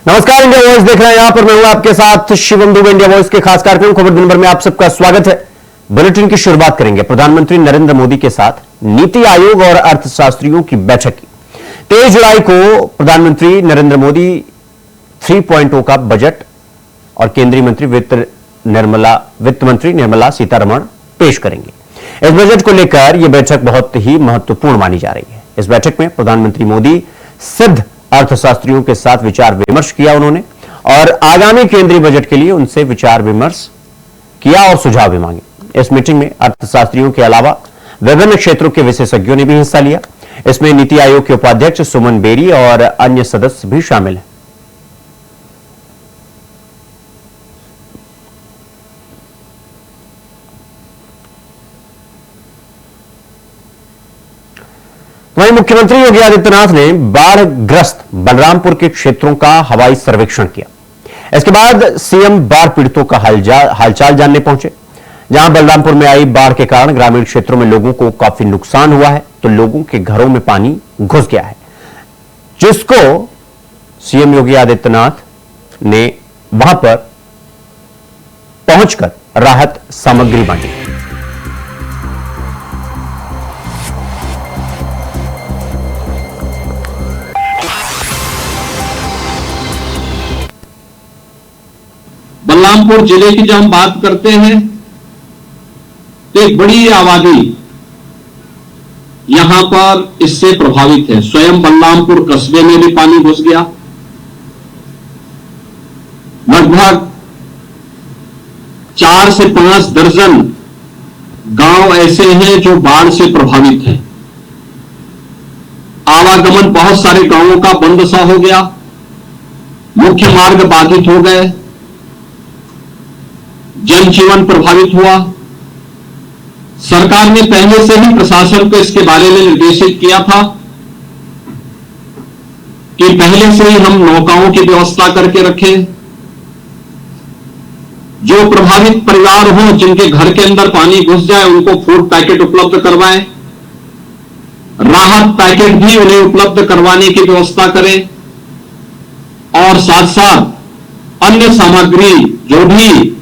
नमस्कार, India voice देख रहे हैं। यहां पर मैं हूं आपके साथ शिवम दुबे। इंडिया वॉइस के खास कार्यक्रम खबर दिन भर में आप सबका स्वागत है। बुलेटिन की शुरुआत करेंगे प्रधानमंत्री नरेंद्र मोदी के साथ नीति आयोग और अर्थशास्त्रियों की बैठक की। 23 जुलाई को प्रधानमंत्री नरेंद्र मोदी 3.0 का बजट और केंद्रीय मंत्री वित्त मंत्री निर्मला सीतारमण पेश करेंगे। इस बजट को लेकर यह बैठक बहुत ही महत्वपूर्ण मानी जा रही है। इस बैठक में प्रधानमंत्री मोदी सिद्ध अर्थशास्त्रियों के साथ विचार विमर्श किया उन्होंने और आगामी केंद्रीय बजट के लिए उनसे विचार विमर्श किया और सुझाव भी मांगे। इस मीटिंग में अर्थशास्त्रियों के अलावा विभिन्न क्षेत्रों के विशेषज्ञों ने भी हिस्सा लिया। इसमें नीति आयोग के उपाध्यक्ष सुमन बेरी और अन्य सदस्य भी शामिल हैं। वहीं मुख्यमंत्री योगी आदित्यनाथ ने बाढ़ग्रस्त बलरामपुर के क्षेत्रों का हवाई सर्वेक्षण किया। इसके बाद सीएम बाढ़ पीड़ितों का हालचाल जानने पहुंचे। जहां बलरामपुर में आई बाढ़ के कारण ग्रामीण क्षेत्रों में लोगों को काफी नुकसान हुआ है, तो लोगों के घरों में पानी घुस गया है, जिसको सीएम योगी आदित्यनाथ ने वहां पर पहुंचकर राहत सामग्री बांटी। बलरामपुर जिले की जब हम बात करते हैं तो एक बड़ी आबादी यहां पर इससे प्रभावित है। स्वयं बलरामपुर कस्बे में भी पानी घुस गया। लगभग 4 से 5 दर्जन गांव ऐसे हैं जो बाढ़ से प्रभावित हैं। आवागमन बहुत सारे गांवों का बंद सा हो गया, मुख्य मार्ग बाधित हो गए, जनजीवन प्रभावित हुआ। सरकार ने पहले से ही प्रशासन को इसके बारे में निर्देशित किया था कि पहले से ही हम नौकाओं की व्यवस्था करके रखें। जो प्रभावित परिवार हों, जिनके घर के अंदर पानी घुस जाए, उनको फूड पैकेट उपलब्ध करवाएं, राहत पैकेट भी उन्हें उपलब्ध करवाने की व्यवस्था करें और साथ साथ अन्य सामग्री जो भी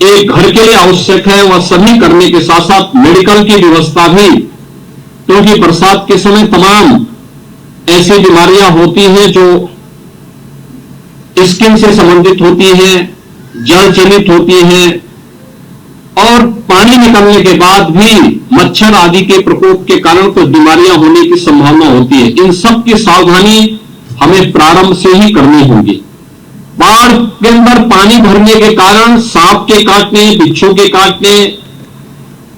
एक घर के लिए आवश्यक है वह सभी करने के साथ साथ मेडिकल की व्यवस्था भी, क्योंकि बरसात के समय तमाम ऐसी बीमारियां होती हैं जो स्किन से संबंधित होती हैं, जल जनित होती हैं और पानी निकलने के बाद भी मच्छर आदि के प्रकोप के कारण कुछ बीमारियां होने की संभावना होती है। इन सब की सावधानी हमें प्रारंभ से ही करनी होगी। बाढ़ के अंदर पानी भरने के कारण सांप के काटने, बिच्छू के काटने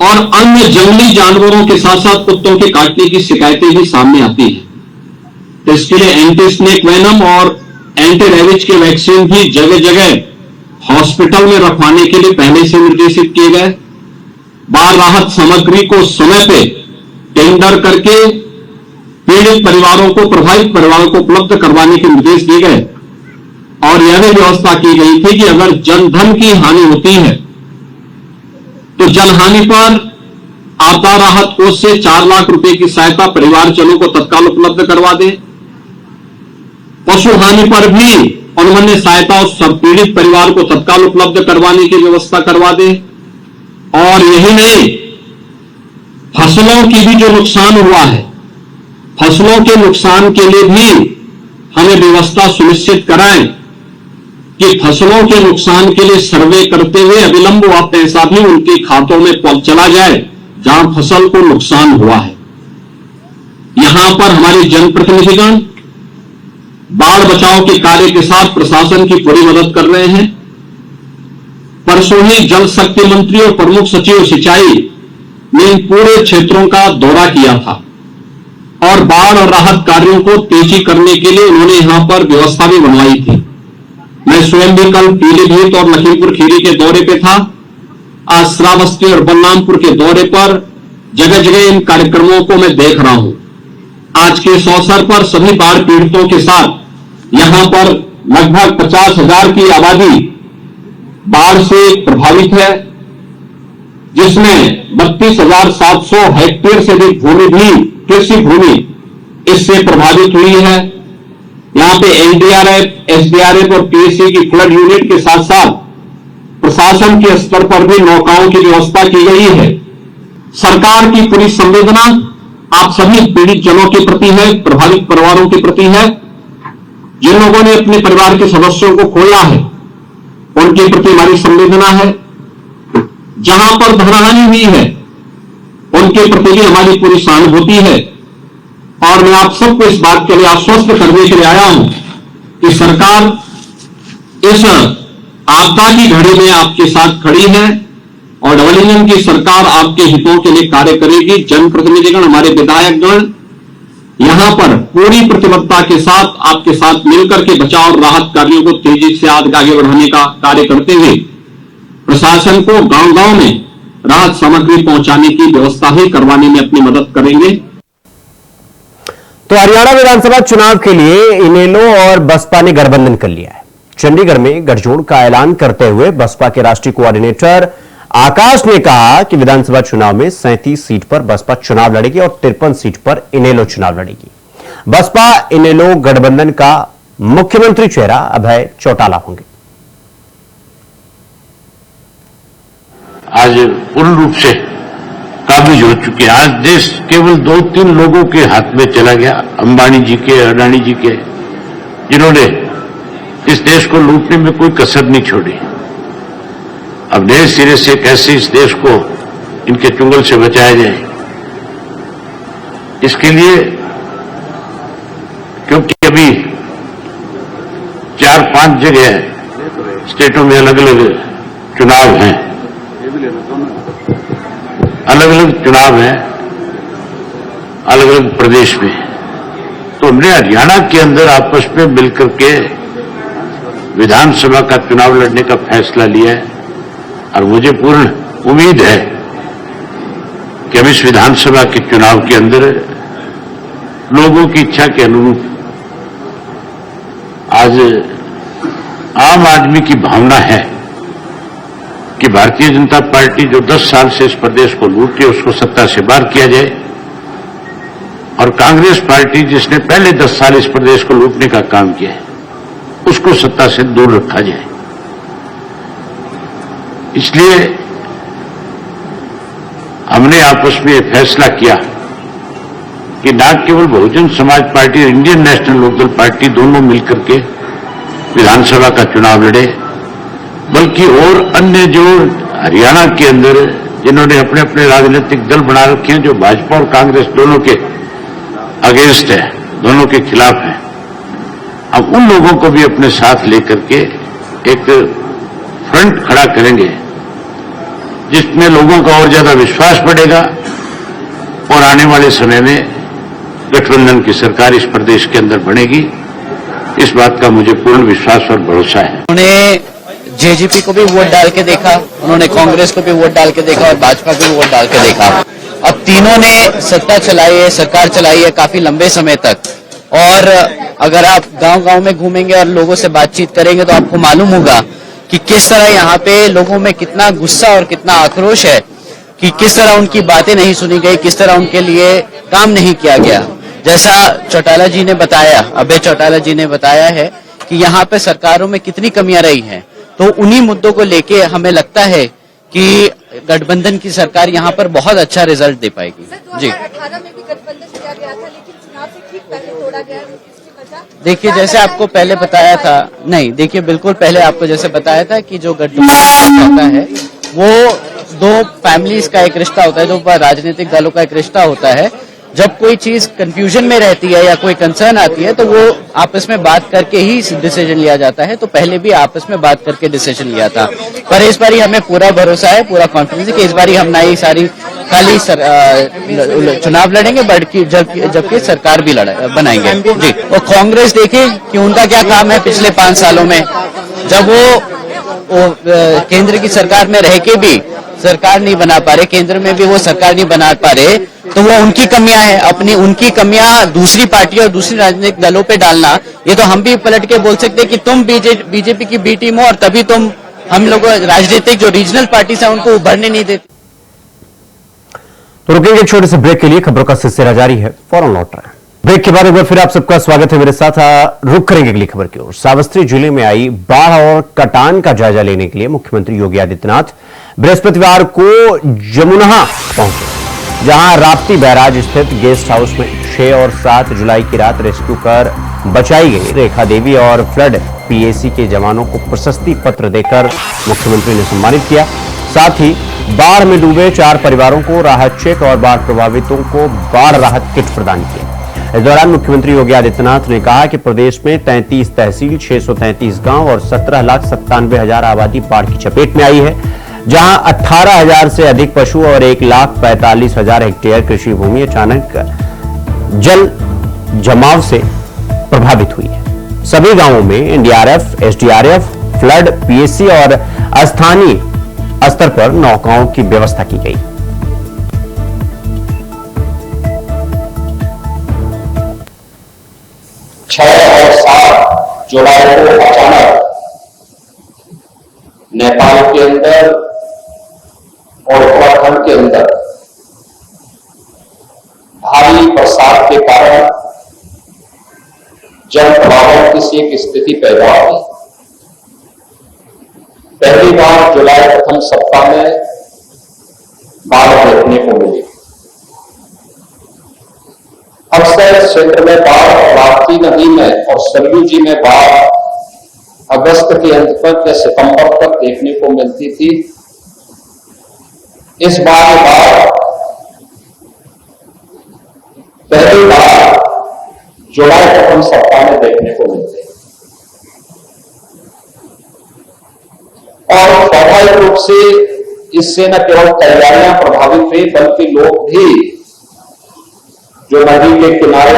और अन्य जंगली जानवरों के साथ साथ कुत्तों के काटने की शिकायतें भी सामने आती हैं। तो इसके लिए एंटी स्नेक वेनम और एंटी रेबिज के वैक्सीन भी जगह जगह हॉस्पिटल में रखवाने के लिए पहले से निर्देशित किए गए। बाढ़ राहत सामग्री को समय पे टेंडर करके पीड़ित परिवारों को, प्रभावित परिवारों को उपलब्ध करवाने के निर्देश दिए गए और यह भी व्यवस्था की गई थी कि अगर जनधन की हानि होती है तो जनहानि पर आपदा राहत कोष से 4 लाख रुपए की सहायता परिवारजनों को तत्काल उपलब्ध करवा दे। पशु हानि पर भी अनुमन्य सहायता उस पीड़ित परिवार को तत्काल उपलब्ध करवाने की व्यवस्था करवा दे। और यही नहीं, फसलों की भी जो नुकसान हुआ है, फसलों के नुकसान के लिए भी हमें व्यवस्था सुनिश्चित कराएं कि फसलों के नुकसान के लिए सर्वे करते हुए अविलंब वह पैसा भी उनके खातों में चला जाए जहां फसल को नुकसान हुआ है। यहां पर हमारे जनप्रतिनिधिगण बाढ़ बचाव के कार्य के साथ प्रशासन की पूरी मदद कर रहे हैं। परसों ही जल शक्ति मंत्री और प्रमुख सचिव सिंचाई ने इन पूरे क्षेत्रों का दौरा किया था और बाढ़ और राहत कार्यों को तेजी करने के लिए उन्होंने यहां पर व्यवस्था भी बनवाई थी। मैं स्वयं भी कल पीलीभीत और लखीमपुर खीरी के दौरे पे था। आज श्रावस्ती और बलरामपुर के दौरे पर जगह जगह इन कार्यक्रमों को मैं देख रहा हूं। आज के इस अवसर पर सभी बाढ़ पीड़ितों के साथ यहां पर लगभग 50,000 की आबादी बाढ़ से प्रभावित है, जिसमें 32,700 हेक्टेयर से अधिक भूमि भी, कृषि भूमि इससे प्रभावित हुई है। यहां पे एनडीआरएफ, एसडीआरएफ और पीएससी की फ्लड यूनिट के साथ साथ प्रशासन के स्तर पर भी नौकाओं की व्यवस्था की गई है। सरकार की पूरी संवेदना आप सभी पीड़ित जनों के प्रति है, प्रभावित परिवारों के प्रति है। जिन लोगों ने अपने परिवार के सदस्यों को खोया है उनके प्रति हमारी संवेदना है। जहां पर धनहानि हुई है उनके प्रति भी हमारी पूरी सहानुभूति है। और मैं आप सबको इस बात के लिए आश्वस्त करने के लिए आया हूं कि सरकार इस आपदा की घड़ी में आपके साथ खड़ी है और डबल इंजन की सरकार आपके हितों के लिए कार्य करेगी। जनप्रतिनिधिगण, हमारे विधायकगण यहां पर पूरी प्रतिबद्धता के साथ आपके साथ मिलकर के बचाव और राहत कार्यों को तेजी से आगे बढ़ाने का कार्य करते हुए प्रशासन को गांव-गांव में राहत सामग्री पहुंचाने की व्यवस्था ही करवाने में अपनी मदद करेंगे। तो हरियाणा विधानसभा चुनाव के लिए इनेलो और बसपा ने गठबंधन कर लिया है। चंडीगढ़ में गठजोड़ का ऐलान करते हुए बसपा के राष्ट्रीय कोऑर्डिनेटर आकाश ने कहा कि विधानसभा चुनाव में 37 सीट पर बसपा चुनाव लड़ेगी और 53 सीट पर इनेलो चुनाव लड़ेगी। बसपा इनेलो गठबंधन का मुख्यमंत्री चेहरा अभय चौटाला होंगे। आज पूर्ण रूप से काबिज हो चुके हैं। आज देश केवल 2-3 लोगों के हाथ में चला गया, अंबानी जी के, अडानी जी के, जिन्होंने इस देश को लूटने में कोई कसर नहीं छोड़ी। अब नए सिरे से कैसे इस देश को इनके चुंगल से बचाया जाए, इसके लिए, क्योंकि अभी 4-5 जगह स्टेटों में अलग अलग चुनाव हैं, अलग अलग चुनाव हैं, अलग अलग प्रदेश में, तो हमने हरियाणा के अंदर आपस में मिलकर के विधानसभा का चुनाव लड़ने का फैसला लिया है। और मुझे पूर्ण उम्मीद है कि हम इस विधानसभा के चुनाव के अंदर लोगों की इच्छा के अनुरूप, आज आम आदमी की भावना है कि भारतीय जनता पार्टी जो 10 साल से इस प्रदेश को लूटी है उसको सत्ता से बाहर किया जाए, और कांग्रेस पार्टी जिसने पहले 10 साल इस प्रदेश को लूटने का काम किया है उसको सत्ता से दूर रखा जाए। इसलिए हमने आपस में फैसला किया कि न केवल बहुजन समाज पार्टी और इंडियन नेशनल लोकदल पार्टी दोनों मिलकर के विधानसभा का चुनाव लड़े, बल्कि और अन्य जो हरियाणा के अंदर जिन्होंने अपने अपने राजनीतिक दल बना रखे हैं, जो भाजपा और कांग्रेस दोनों के अगेंस्ट है, दोनों के खिलाफ है, अब उन लोगों को भी अपने साथ लेकर के एक फ्रंट खड़ा करेंगे जिसमें लोगों का और ज्यादा विश्वास बढ़ेगा और आने वाले समय में गठबंधन की सरकार इस प्रदेश के अंदर बनेगी। इस बात का मुझे पूर्ण विश्वास और भरोसा है। उन्होंने जेजेपी को भी वोट डाल के देखा, उन्होंने कांग्रेस को भी वोट डाल के देखा और भाजपा को भी वोट डाल के देखा। अब तीनों ने सत्ता चलाई है, सरकार चलाई है काफी लंबे समय तक, और अगर आप गांव-गांव में घूमेंगे और लोगों से बातचीत करेंगे तो आपको मालूम होगा कि किस तरह यहाँ पे लोगों में कितना गुस्सा और कितना आक्रोश है, कि किस तरह उनकी बातें नहीं सुनी गई, किस तरह उनके लिए काम नहीं किया गया। जैसा चौटाला जी ने बताया, अभय चौटाला जी ने बताया है कि यहाँ पे सरकारों में कितनी कमियां रही हैं, तो उन्हीं मुद्दों को लेके हमें लगता है कि गठबंधन की सरकार यहाँ पर बहुत अच्छा रिजल्ट दे पाएगी। जी, 2018 में भी गठबंधन किया गया था, लेकिन चुनाव से ठीक पहले तोड़ा गया है। देखिए, जैसे आपको पहले बताया था, नहीं देखिए, बिल्कुल पहले आपको जैसे बताया था कि जो गठबंधन होता है वो 2 फैमिलीज का एक रिश्ता होता है, 2 राजनीतिक दलों का एक रिश्ता होता है। जब कोई चीज कंफ्यूजन में रहती है या कोई कंसर्न आती है तो वो आपस में बात करके ही डिसीजन लिया जाता है। तो पहले भी आपस में बात करके डिसीजन लिया था, पर इस बारी हमें पूरा भरोसा है, पूरा कॉन्फिडेंस है कि इस बारी हम नई सारी खाली चुनाव लड़ेंगे, जबकि सरकार भी बनाएंगे। जी, और कांग्रेस देखिए कि उनका क्या काम है पिछले 5 सालों में, जब वो केंद्र की सरकार में रह के भी सरकार नहीं बना पा रहे, केंद्र में भी वो सरकार नहीं बना पा रहे, तो वो उनकी कमियां हैं। उनकी कमियां दूसरी पार्टी और दूसरी राजनीतिक दलों पे डालना, ये तो हम भी पलट के बोल सकते हैं कि तुम बीजेपी की बी टीम हो और तभी तुम हम लोग राजनीतिक जो रीजनल पार्टी है उनको उभरने नहीं देते। तो रुकेंगे छोटे से ब्रेक के लिए, खबरों का सिलसिला जारी है, फौरन लौट रहे हैं। ब्रेक के बाद एक बार फिर आप सबका स्वागत है मेरे साथ। रुक करेंगे अगली खबर की ओर। सावस्त्री जिले में आई बाढ़ और कटान का जायजा लेने के लिए मुख्यमंत्री योगी आदित्यनाथ बृहस्पतिवार को जमुनहा पहुंचे, जहां राप्ती बैराज स्थित गेस्ट हाउस में 6 और 7 जुलाई की रात रेस्क्यू कर बचाई गई रेखा देवी और फ्लड पीएसी के जवानों को प्रशस्ति पत्र देकर मुख्यमंत्री ने सम्मानित किया। साथ ही बाढ़ में डूबे 4 परिवारों को राहत चेक और बाढ़ प्रभावितों को बाढ़ राहत किट प्रदान किए। इस दौरान मुख्यमंत्री योगी आदित्यनाथ ने कहा कि प्रदेश में 33 तहसील, 633 गांव और 17,97,000 आबादी बाढ़ की चपेट में आई है, जहां 18,000 से अधिक पशु और 1,45,000 हेक्टेयर कृषि भूमि अचानक जल जमाव से प्रभावित हुई है। सभी गांवों में एनडीआरएफ, एसडीआरएफ, फ्लड, पीएसी और स्थानीय स्तर पर नौकाओं की व्यवस्था की गई। 6 और 7 जुलाई को अचानक नेपाल के अंदर और उत्तराखंड के अंदर भारी बरसात के कारण जल प्रवाह की सी एक स्थिति पैदा हुई। पहली बार जुलाई प्रथम सप्ताह में बाढ़ देखने को मिली। अक्सर क्षेत्र में बाढ़ राप्ती नदी में और सरयू जी में बाढ़ अगस्त के अंत तक या सितंबर तक देखने को मिलती थी। इस बार बाढ़ पहली बार जुलाई प्रथम सप्ताह में देखने को मिलती है और स्वाभाविक रूप से इससे न केवल तैयारियां प्रभावित हुई बल्कि लोग भी जो नदी के किनारे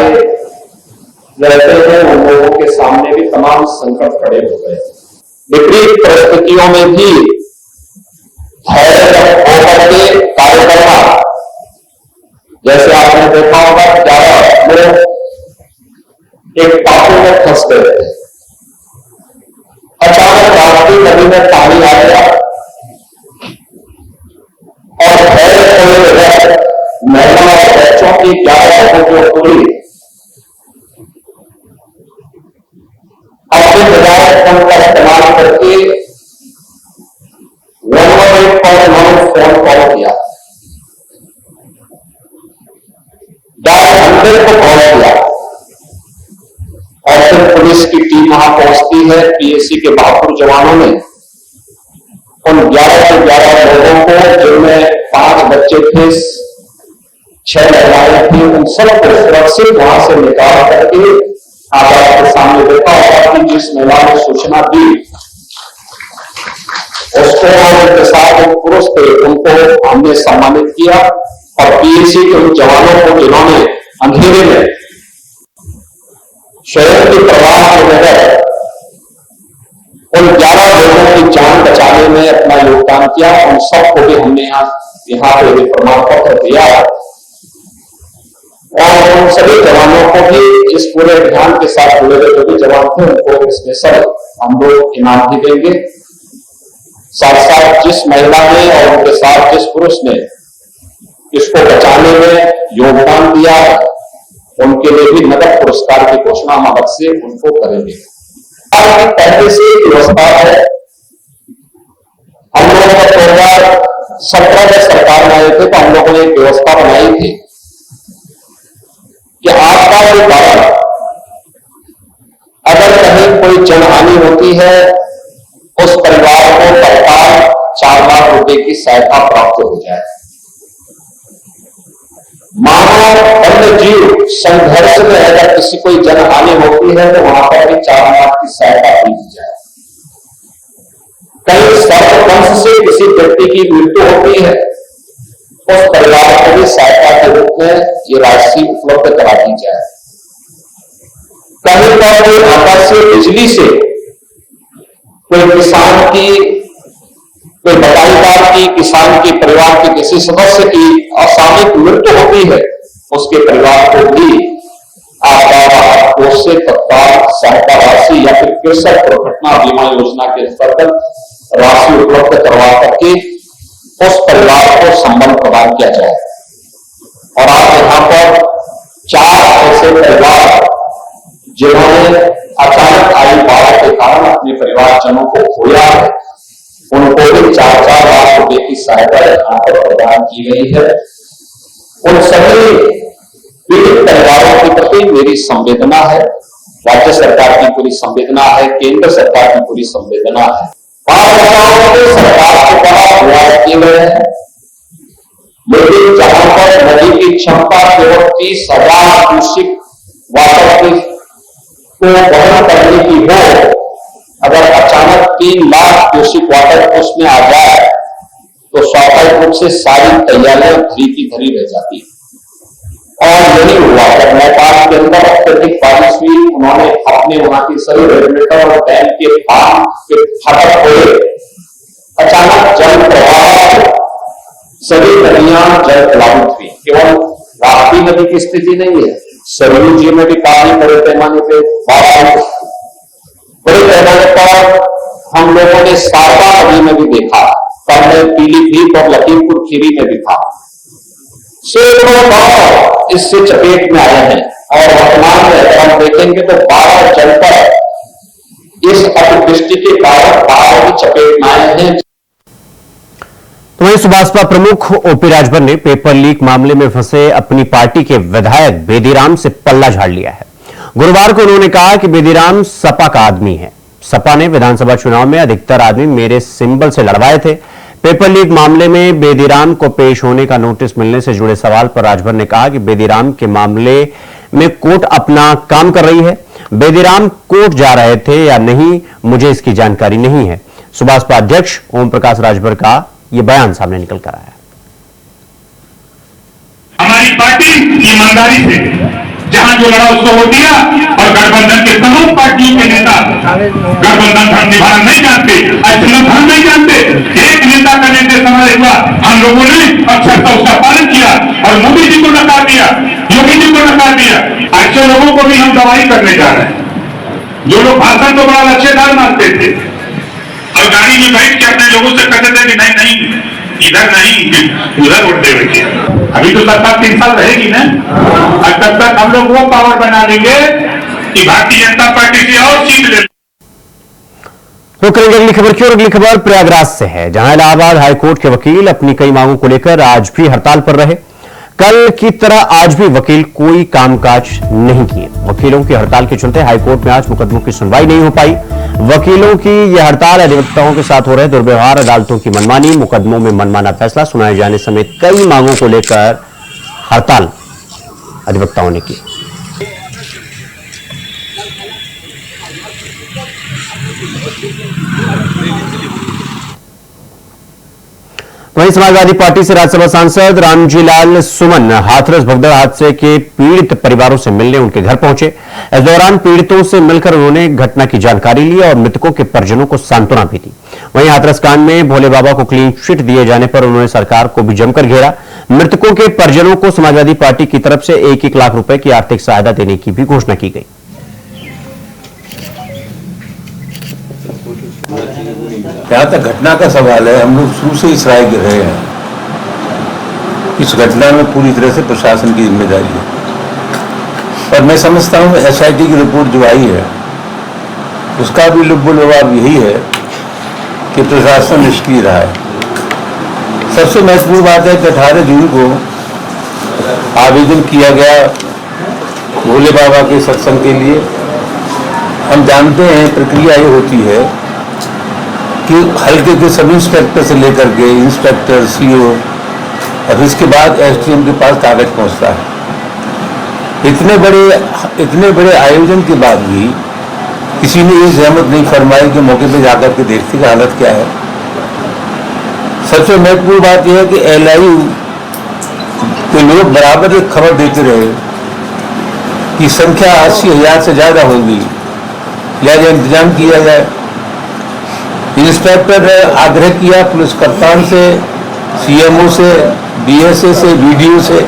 रहते हैं उन लोगों के सामने भी तमाम संकट खड़े हो गए। विपरीत परिस्थितियों में भी धैर्य होकर के कार्य करना, जैसे आपने देखा होगा 11 लोग एक टापू में फंस गए थे, अचानक राप्ती नदी में पानी आ गया और धैर्य खोए बगैर महिला और बच्चों की 11 लोगों को पूरी अपने मोबाइल फोन का इस्तेमाल करके 118 पर फोन कॉल किया, डायल 100 को कॉल किया और फिर पुलिस की टीम वहां पहुंचती है। पीएसी के बहादुर जवानों ने उन 11 से 11 लोगों को, जिनमें 5 बच्चे थे, 6 महिलाएं थी, उन सबको सुरक्षित वहां से निकाल करके आप आपके सामने देखा होगा कि जिस महिला ने सूचना दी उसको और उनके साथ एक पुरुष थे, उनको हमने सम्मानित किया और पीएसी के उन जवानों को जिन्होंने अंधेरे में स्वयं की परवाह के बगैर उन 11 लोगों की जान बचाने में अपना योगदान किया, उन सबको भी हमने यहाँ पे प्रमाण पत्र दिया और उन सभी जवानों को भी इस पूरे अभियान के साथ जुड़े हुए जो भी जवान थे उनको स्पेशल हम लोग इनाम भी देंगे। साथ साथ जिस महिला ने और उनके साथ जिस पुरुष ने इसको बचाने में योगदान दिया उनके लिए भी नगद पुरस्कार की घोषणा हम अलग से उनको करेंगे। पहले से व्यवस्था है, हम लोगों ने 2017 में सरकार में आए थे तो हम लोगों ने एक व्यवस्था बनाई थी कि आपका जो बाढ़ अगर कहीं कोई जनहानि होती है उस परिवार को तत्काल 4 लाख रुपए की सहायता प्राप्त हो जाए। मानव वन्य जीव संघर्ष में अगर किसी कोई जनहानि होती है तो वहां पर भी 4 लाख की सहायता दी जाए। कहीं सर्पदंश से किसी व्यक्ति की मृत्यु होती है उस परिवार को भी सहायता के रूप में ये राशि उपलब्ध करा दी जाए। कहीं पर कोई आकाशीय बिजली से कोई किसान की, कोई बटाईदार की, किसान के परिवार के किसी सदस्य की असामयिक मृत्यु होती है उसके परिवार को भी आपदा कोष से तत्काल सहायता राशि या फिर कृषक दुर्घटना बीमा योजना के अंतर्गत राशि उपलब्ध करवा करके उस परिवार को संबल प्रदान किया जाए। और आज यहाँ पर 4 ऐसे परिवार जिन्होंने अचानक आई बाढ़ के कारण अपने परिवारजनों को खोया है, उनको भी 4-4 लाख रुपए की सहायता यहां पर प्रदान की गई है। उन सभी पीड़ित परिवारों के प्रति मेरी संवेदना है, राज्य सरकार की पूरी संवेदना है, केंद्र सरकार की पूरी संवेदना है। बाढ़ बचाव के सरकार के द्वारा प्रयास किए गए हैं, लेकिन जहां पर नदी की क्षमता केवल 30,000 क्यूसेक वाटर को वहन करने की हो, अगर अचानक 3 लाख क्यूसेक वाटर उसमें आ जाए तो स्वाभाविक रूप से सारी तैयारियां धरी की धरी रह जाती है। और यही हुआ जब नेपाल के अंदर अत्यधिक बारिश हुई, उन्होंने अपने वहां की सभी रेगुलेटर और डैम के बांध के फाटक खोले, अचानक जल प्रवाह, सभी नदियां जल प्लावित हुई। केवल राप्ती नदी की स्थिति नहीं है, सरयू जी में भी काफी बड़े पैमाने पे बाढ़, बड़े पैमाने पर हम लोगों ने सारदा नदी में भी देखा, कल में पीलीभीत और लखीमपुर खीरी में भी था। गांव इससे चपेट में आए हैं और वर्तमान में अगर हम देखेंगे तो 12 जनपद इस अतिवृष्टि के कारण बाढ़ की चपेट में आए हैं। तो वहीं सुभाषपा प्रमुख ओपी राजभर ने पेपर लीक मामले में फंसे अपनी पार्टी के विधायक बेदीराम से पल्ला झाड़ लिया है। गुरुवार को उन्होंने कहा कि बेदीराम सपा का आदमी है। सपा ने विधानसभा चुनाव में अधिकतर आदमी मेरे सिंबल से लड़वाए थे। पेपर लीक मामले में बेदीराम को पेश होने का नोटिस मिलने से जुड़े सवाल पर राजभर ने कहा कि बेदीराम के मामले में कोर्ट अपना काम कर रही है। बेदीराम कोर्ट जा रहे थे या नहीं, मुझे इसकी जानकारी नहीं है। सुभाषपा अध्यक्ष ओम प्रकाश राजभर का यह बयान सामने निकल कर आया। हमारी पार्टी ईमानदारी से जहां जो लड़ा उसको वोट दिया, और गठबंधन के तमाम पार्टियों के नेता गठबंधन धर्म निभाना नहीं जानते, ऐसे धर्म नहीं जानते। एक नेता का निर्देश हमारे हुआ, हम लोगों ने अक्षरता उसका पालन किया और मोदी जी को नकार दिया, योगी जी को नकार दिया। ऐसे लोगों को भी हम दवाई करने जा रहे हैं। जो लोग भाषण तो बड़ा लच्छेदार मानते थे और गाड़ी में बैठ के अपने लोगों से कहते थे कि नहीं नहीं इधर नहीं उधर वोट देंगे। अभी तो सरकार 3 साल रहेगी ना, और तब तक हम लोग वो पावर बना लेंगे कि भारतीय जनता पार्टी से और सीट ले। तो करेंगे अगली खबर की, और अगली खबर प्रयागराज से है, जहां इलाहाबाद हाईकोर्ट के वकील अपनी कई मांगों को लेकर आज भी हड़ताल पर रहे। कल की तरह आज भी वकील कोई कामकाज नहीं किए। वकीलों की हड़ताल के चलते हाईकोर्ट में आज मुकदमों की सुनवाई नहीं हो पाई। वकीलों की यह हड़ताल अधिवक्ताओं के साथ हो रहे दुर्व्यवहार, अदालतों की मनमानी, मुकदमों में मनमाना फैसला सुनाए जाने समेत कई मांगों को लेकर हड़ताल अधिवक्ताओं ने की। वहीं समाजवादी पार्टी से राज्यसभा सांसद रामजीलाल सुमन हाथरस भगदड़ हादसे के पीड़ित परिवारों से मिलने उनके घर पहुंचे। इस दौरान पीड़ितों से मिलकर उन्होंने घटना की जानकारी ली और मृतकों के परिजनों को सांत्वना भी दी। वहीं हाथरस कांड में भोले बाबा को क्लीन चिट दिए जाने पर उन्होंने सरकार को भी जमकर घेरा। मृतकों के परिजनों को समाजवादी पार्टी की तरफ से 1-1 लाख रुपए की आर्थिक सहायता देने की भी घोषणा की गई। जहाँ तक घटना का सवाल है, हम लोग शुरू से इस राय के रहे हैं, इस घटना में पूरी तरह से प्रशासन की जिम्मेदारी है। पर मैं समझता हूँ SIT की रिपोर्ट जो आई है उसका भी लुब्बुल जवाब यही है कि प्रशासन निष्क्रिय रहा है। सबसे महत्वपूर्ण बात है कि 18 जून को आवेदन किया गया भोले बाबा के सत्संग के लिए। हम जानते हैं प्रक्रिया ये होती है कि हल्के के सब इंस्पेक्टर से लेकर के इंस्पेक्टर, CO और इसके बाद SDM के पास कागज पहुंचता है। इतने बड़े आयोजन के बाद भी किसी ने ये सहमत नहीं फरमाई कि मौके पे जाकर के देखते कि हालत क्या है। सबसे महत्वपूर्ण बात यह है कि LIU के लोग बराबर एक खबर देते रहे कि संख्या 80,000 से ज्यादा होगी, लिहाजा इंतजाम किया जाए। इंस्पेक्टर ने आग्रह किया पुलिस कप्तान से, CMO से, DSA से, BDO से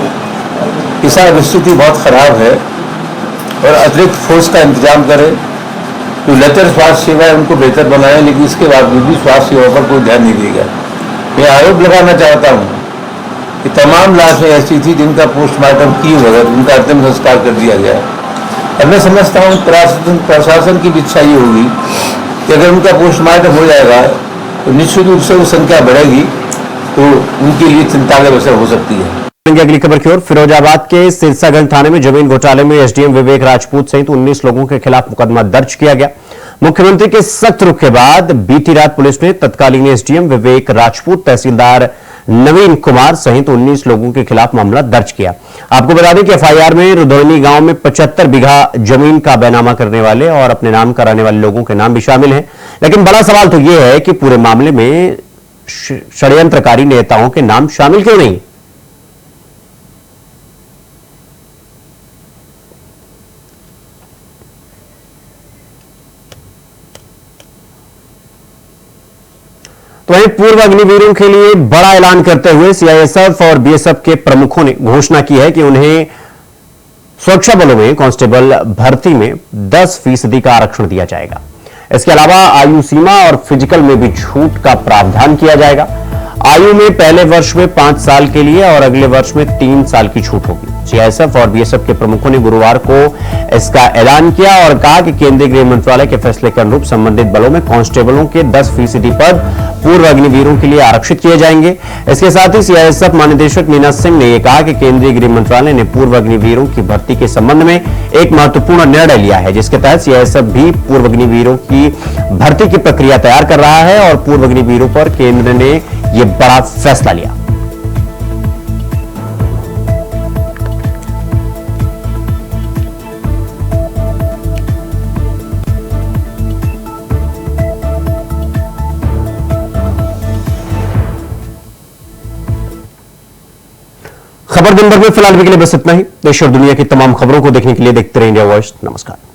कि साहब स्थिति बहुत खराब है और अतिरिक्त फोर्स का इंतजाम करें। तो लेतर स्वास्थ्य सेवा है उनको बेहतर बनाएं, लेकिन इसके बावजूद भी स्वास्थ्य सेवा पर कोई ध्यान नहीं दिया गया। मैं आरोप लगाना चाहता हूँ कि तमाम लाशें ऐसी थी जिनका पोस्टमार्टम किए बगैर उनका अंतिम संस्कार कर दिया गया है। और मैं समझता हूँ प्रशासन की भी इच्छा ये होगी कि अगर उनका पोस्टमार्टम हो जाएगा तो निश्चित रूप से वो संख्या बढ़ेगी, तो उनके लिए चिंता का विषय हो सकती है। अगली खबर की ओर, फिरोजाबाद के सिरसागंज थाने में जमीन घोटाले में एसडीएम विवेक राजपूत सहित 19 लोगों के खिलाफ मुकदमा दर्ज किया गया। मुख्यमंत्री के सख्त रुख के बाद बीती रात पुलिस ने तत्कालीन एसडीएम विवेक राजपूत, तहसीलदार नवीन कुमार सहित 19 लोगों के खिलाफ मामला दर्ज किया। आपको बता दें कि एफआईआर में रुधौनी गांव में 75 बीघा जमीन का बैनामा करने वाले और अपने नाम कराने वाले लोगों के नाम भी शामिल हैं। लेकिन बड़ा सवाल तो यह है कि पूरे मामले में षड्यंत्रकारी नेताओं के नाम शामिल क्यों नहीं? तो वहीं पूर्व अग्निवीरों के लिए बड़ा ऐलान करते हुए सीआईएसएफ और बीएसएफ के प्रमुखों ने घोषणा की है कि उन्हें सुरक्षा बलों में कांस्टेबल भर्ती में 10% का आरक्षण दिया जाएगा। इसके अलावा आयु सीमा और फिजिकल में भी छूट का प्रावधान किया जाएगा। आयु में पहले वर्ष में 5 साल के लिए और अगले वर्ष में 3 साल की छूट होगी। सीआईएसएफ और बीएसएफ के प्रमुखों ने गुरुवार को इसका ऐलान किया और कहा कि केंद्रीय गृह मंत्रालय के फैसले के अनुरूप संबंधित बलों में कांस्टेबलों के 10% पद पूर्व अग्निवीरों के लिए आरक्षित किए जाएंगे। इसके साथ ही सीआईएसएफ महानिदेशक मीना सिंह ने यह कहा कि केंद्रीय गृह मंत्रालय ने पूर्व अग्निवीरों की भर्ती के संबंध में एक महत्वपूर्ण निर्णय लिया है, जिसके तहत सीआईएसएफ भी पूर्व अग्निवीरों की भर्ती की प्रक्रिया तैयार कर रहा है और पूर्व अग्निवीरों पर केंद्र ने यह बड़ा फैसला लिया। खबर दिन भर में फिलहाल के लिए बस इतना ही। देश और दुनिया की तमाम खबरों को देखने के लिए देखते रहिए इंडिया वॉइस। नमस्कार।